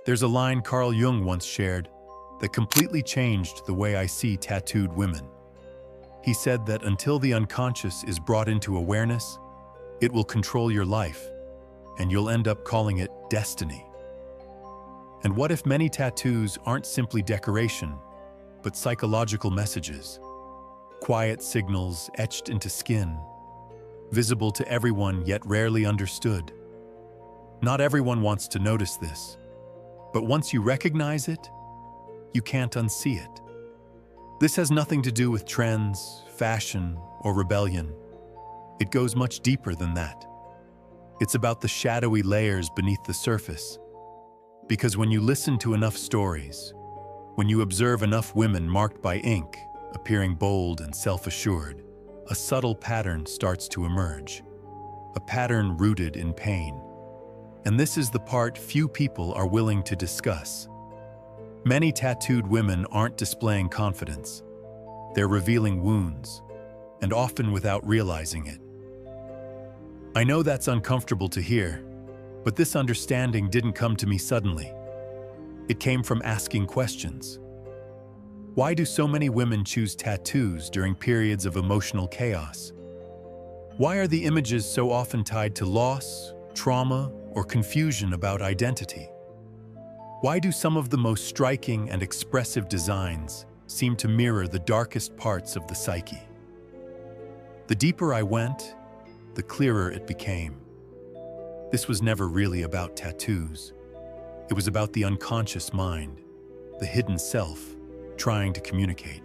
There's a line Carl Jung once shared that completely changed the way I see tattooed women. He said that until the unconscious is brought into awareness, it will control your life, and you'll end up calling it destiny. And what if many tattoos aren't simply decoration, but psychological messages? Quiet signals etched into skin, visible to everyone yet rarely understood. Not everyone wants to notice this, but once you recognize it, you can't unsee it. This has nothing to do with trends, fashion, or rebellion. It goes much deeper than that. It's about the shadowy layers beneath the surface. Because when you listen to enough stories, when you observe enough women marked by ink, appearing bold and self-assured, a subtle pattern starts to emerge. A pattern rooted in pain. And this is the part few people are willing to discuss. Many tattooed women aren't displaying confidence. They're revealing wounds, and often without realizing it. I know that's uncomfortable to hear, but this understanding didn't come to me suddenly. It came from asking questions. Why do so many women choose tattoos during periods of emotional chaos? Why are the images so often tied to loss, trauma, or confusion about identity? Why do some of the most striking and expressive designs seem to mirror the darkest parts of the psyche? The deeper I went, the clearer it became. This was never really about tattoos. It was about the unconscious mind, the hidden self, trying to communicate.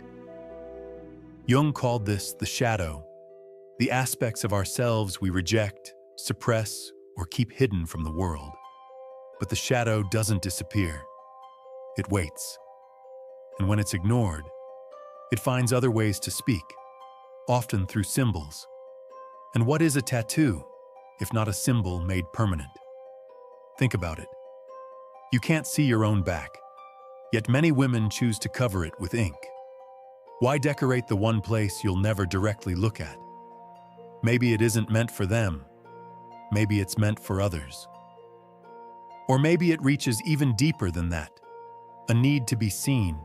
Jung called this the shadow, the aspects of ourselves we reject, suppress, or keep hidden from the world. But the shadow doesn't disappear. It waits. And when it's ignored, it finds other ways to speak, often through symbols. And what is a tattoo, if not a symbol made permanent? Think about it. You can't see your own back, yet many women choose to cover it with ink. Why decorate the one place you'll never directly look at? Maybe it isn't meant for them. Maybe it's meant for others. Or maybe it reaches even deeper than that, a need to be seen,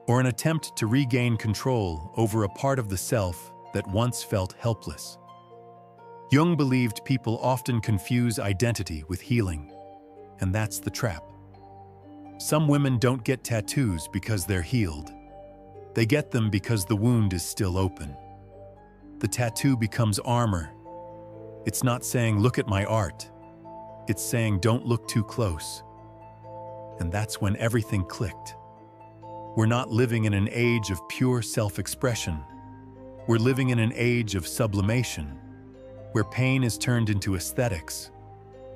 or an attempt to regain control over a part of the self that once felt helpless. Jung believed people often confuse identity with healing, and that's the trap. Some women don't get tattoos because they're healed. They get them because the wound is still open. The tattoo becomes armor. It's not saying, "Look at my art." It's saying, "Don't look too close." And that's when everything clicked. We're not living in an age of pure self-expression. We're living in an age of sublimation, where pain is turned into aesthetics,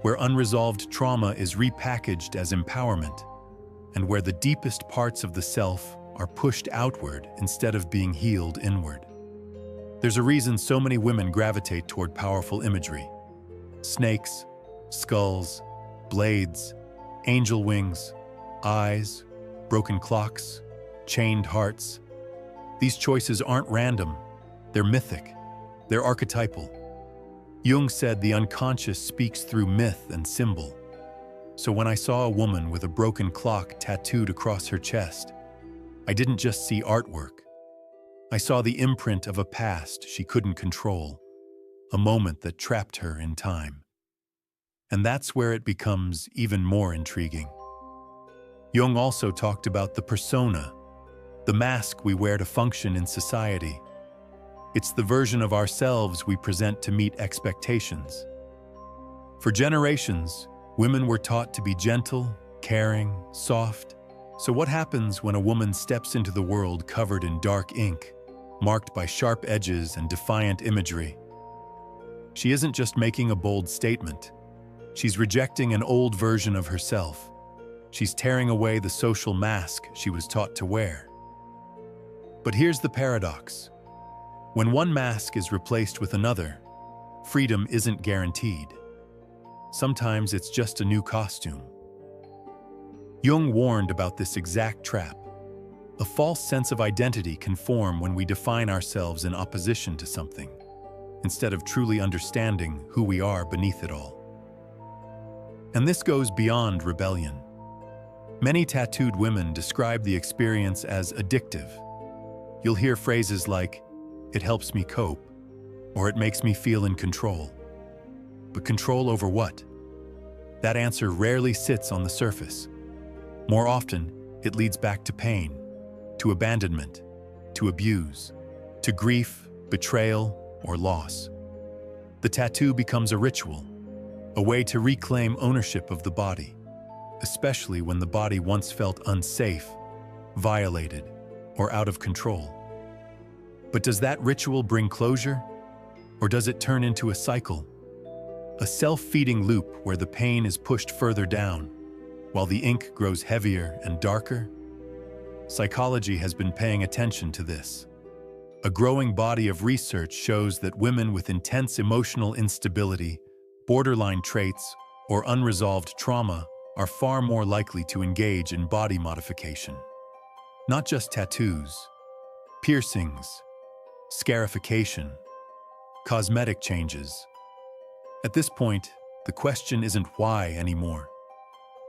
where unresolved trauma is repackaged as empowerment, and where the deepest parts of the self are pushed outward instead of being healed inward. There's a reason so many women gravitate toward powerful imagery. Snakes, skulls, blades, angel wings, eyes, broken clocks, chained hearts. These choices aren't random. They're mythic. They're archetypal. Jung said the unconscious speaks through myth and symbol. So when I saw a woman with a broken clock tattooed across her chest, I didn't just see artwork. I saw the imprint of a past she couldn't control, a moment that trapped her in time. And that's where it becomes even more intriguing. Jung also talked about the persona, the mask we wear to function in society. It's the version of ourselves we present to meet expectations. For generations, women were taught to be gentle, caring, soft. So what happens when a woman steps into the world covered in dark ink, marked by sharp edges and defiant imagery? She isn't just making a bold statement. She's rejecting an old version of herself. She's tearing away the social mask she was taught to wear. But here's the paradox. When one mask is replaced with another, freedom isn't guaranteed. Sometimes it's just a new costume. Jung warned about this exact trap. A false sense of identity can form when we define ourselves in opposition to something, instead of truly understanding who we are beneath it all. And this goes beyond rebellion. Many tattooed women describe the experience as addictive. You'll hear phrases like, "It helps me cope," or "It makes me feel in control." But control over what? That answer rarely sits on the surface. More often, it leads back to pain, to abandonment, to abuse, to grief, betrayal, or loss. The tattoo becomes a ritual, a way to reclaim ownership of the body, especially when the body once felt unsafe, violated, or out of control. But does that ritual bring closure? Or does it turn into a cycle? A self-feeding loop where the pain is pushed further down, while the ink grows heavier and darker? Psychology has been paying attention to this. A growing body of research shows that women with intense emotional instability, borderline traits, or unresolved trauma are far more likely to engage in body modification. Not just tattoos, piercings, scarification, cosmetic changes. At this point, the question isn't why anymore.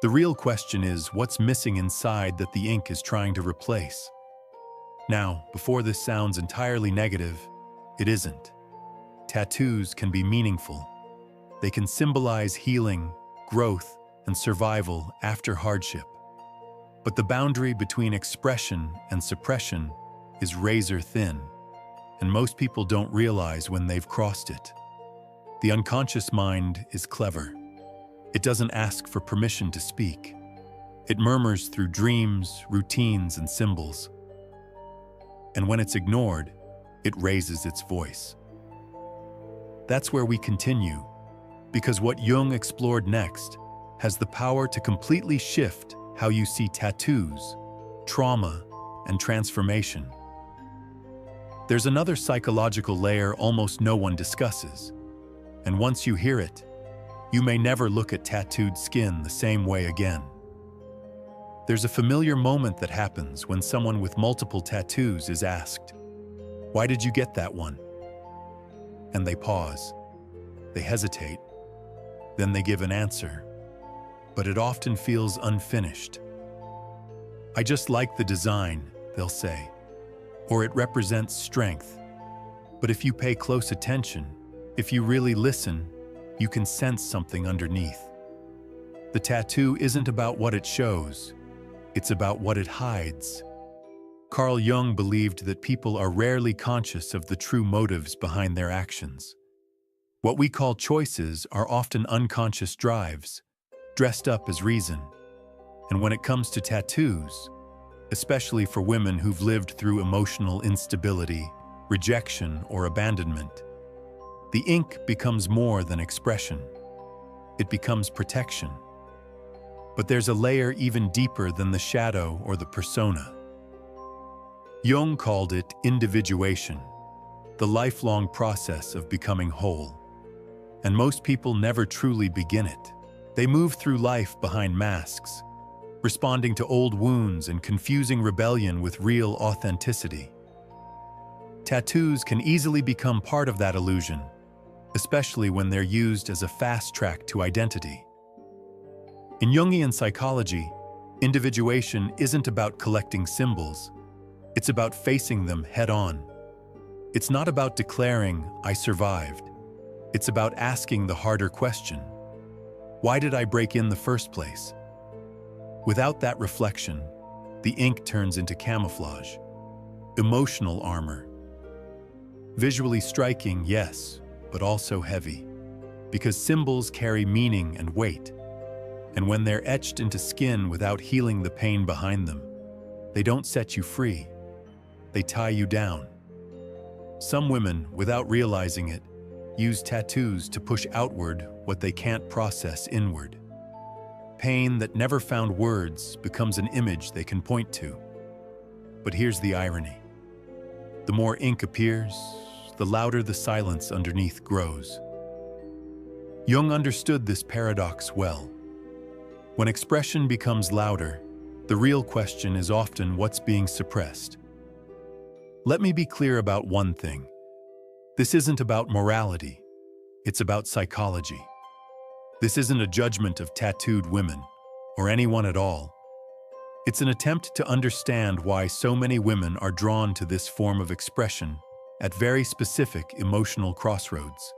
The real question is what's missing inside that the ink is trying to replace. Now, before this sounds entirely negative, it isn't. Tattoos can be meaningful. They can symbolize healing, growth, and survival after hardship. But the boundary between expression and suppression is razor thin, and most people don't realize when they've crossed it. The unconscious mind is clever. It doesn't ask for permission to speak. It murmurs through dreams, routines, and symbols. And when it's ignored, it raises its voice. That's where we continue, because what Jung explored next has the power to completely shift how you see tattoos, trauma, and transformation. There's another psychological layer almost no one discusses, and once you hear it, you may never look at tattooed skin the same way again. There's a familiar moment that happens when someone with multiple tattoos is asked, "Why did you get that one?" And they pause. They hesitate. Then they give an answer. But it often feels unfinished. "I just like the design," they'll say. Or "It represents strength." But if you pay close attention, if you really listen, you can sense something underneath. The tattoo isn't about what it shows. It's about what it hides. Carl Jung believed that people are rarely conscious of the true motives behind their actions. What we call choices are often unconscious drives, dressed up as reason. And when it comes to tattoos, especially for women who've lived through emotional instability, rejection, or abandonment, the ink becomes more than expression. It becomes protection. But there's a layer even deeper than the shadow or the persona. Jung called it individuation, the lifelong process of becoming whole. And most people never truly begin it. They move through life behind masks, responding to old wounds and confusing rebellion with real authenticity. Tattoos can easily become part of that illusion, especially when they're used as a fast track to identity. In Jungian psychology, individuation isn't about collecting symbols. It's about facing them head-on. It's not about declaring, "I survived." It's about asking the harder question: why did I break in the first place? Without that reflection, the ink turns into camouflage, emotional armor. Visually striking, yes, but also heavy, because symbols carry meaning and weight. And when they're etched into skin without healing the pain behind them, they don't set you free. They tie you down. Some women, without realizing it, use tattoos to push outward what they can't process inward. Pain that never found words becomes an image they can point to. But here's the irony. The more ink appears, the louder the silence underneath grows. Jung understood this paradox well. When expression becomes louder, the real question is often what's being suppressed. Let me be clear about one thing. This isn't about morality. It's about psychology. This isn't a judgment of tattooed women, or anyone at all. It's an attempt to understand why so many women are drawn to this form of expression at very specific emotional crossroads.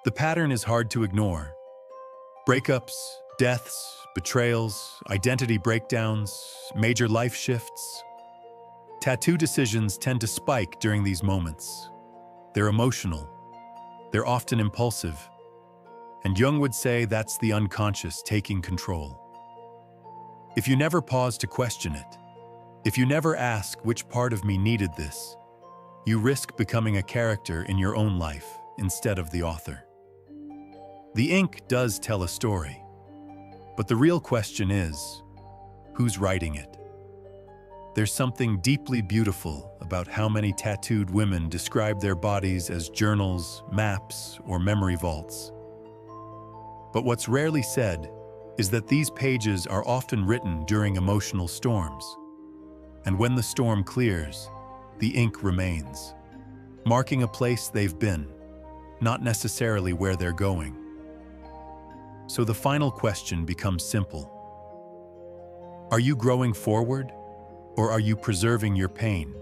The pattern is hard to ignore. Breakups, deaths, betrayals, identity breakdowns, major life shifts. Tattoo decisions tend to spike during these moments. They're emotional. They're often impulsive. And Jung would say that's the unconscious taking control. If you never pause to question it, if you never ask which part of me needed this, you risk becoming a character in your own life instead of the author. The ink does tell a story, but the real question is, who's writing it? There's something deeply beautiful about how many tattooed women describe their bodies as journals, maps, or memory vaults. But what's rarely said is that these pages are often written during emotional storms. And when the storm clears, the ink remains, marking a place they've been, not necessarily where they're going. So the final question becomes simple. Are you growing forward, or are you preserving your pain?